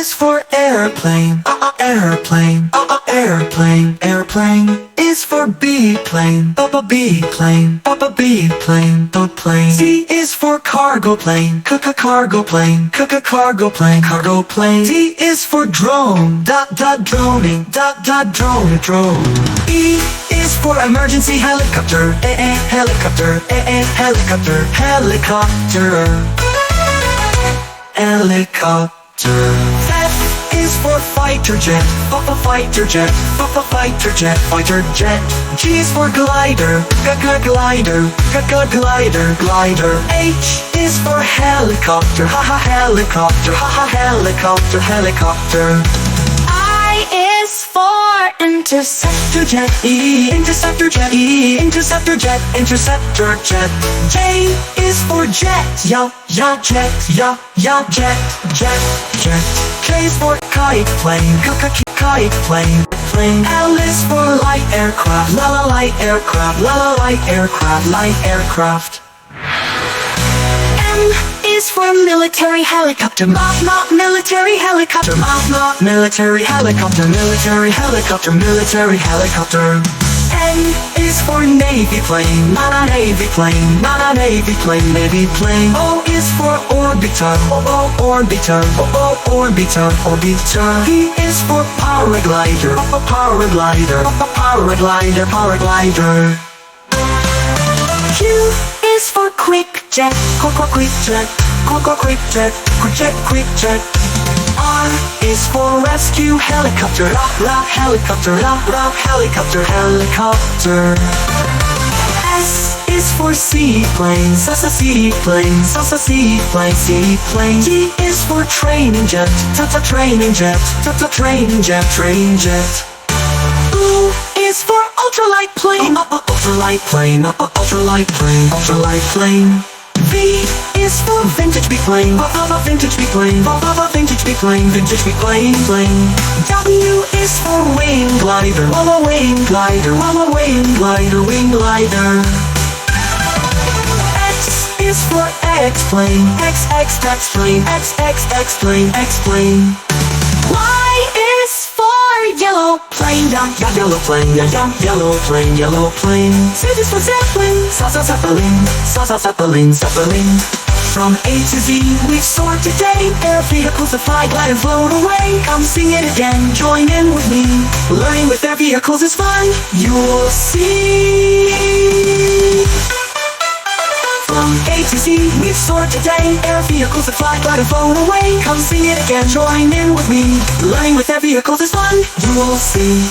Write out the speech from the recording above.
is for airplane. Airplane. Airplane. Airplane is for biplane. Biplane. Biplane. Plane. C is for cargo plane. Cargo plane. Cargo plane. Cargo plane. D is for drone. Droning. Drone. Drone. E is for emergency helicopter. Helicopter. Helicopter. Helicopter. Helicopter. F is for fighter jet. Fighter jet. Fighter jet. Fighter jet. G is for glider. Glider. Glider. Glider. H is for helicopter. Helicopter. Helicopter. Helicopter. I is for interceptor jet. Interceptor jet. Interceptor jet. Interceptor jet. J is for jet. Jet. Jet. K is for kite plane. Kite plane. L is for light aircraft. Light aircraft. Light aircraft. Light aircraft. M is for military helicopter. Military helicopter. Military helicopter. Military helicopter. Military helicopter. N is for navy plane. Navy plane. Navy plane. Navy plane. O is for orbiter. Orbiter. Orbiter. Orbiter. P is for paraglider. Paraglider. Paraglider. Paraglider. Q is for quick jet. Quick jet. Quick jet. Quick jet. Quick jet. R is for rescue helicopter. Helicopter. Helicopter. Helicopter. S is for seaplanes. Seaplanes. Seaplane. Seaplane. T is for training jet. Training jet. Training jet. Train jet. U is for ultralight plane. Ultralight plane. Ultralight plane. Ultralight plane. V is for vintage biplane. Vintage biplane. Vintage biplane. Vintage biplane. W is for wing glider. Wing glider. Wing glider. Wing glider. X is for X-plane. X plane. X plane. X plane. Y is for yellow plane. Yellow plane. Yellow plane. Yellow plane. Z is for Zeppelin. Zeppelin. Zeppelin. From A to Z we've soared today. Air vehicles that fly, glide and float away. Come sing it again, join in with me. Learning with air vehicles is fun, you'll see. From A to Z we've soared today. Air vehicles that fly, glide and float away. Come sing it again, join in with me. Learning with air vehicles is fun, you'll see.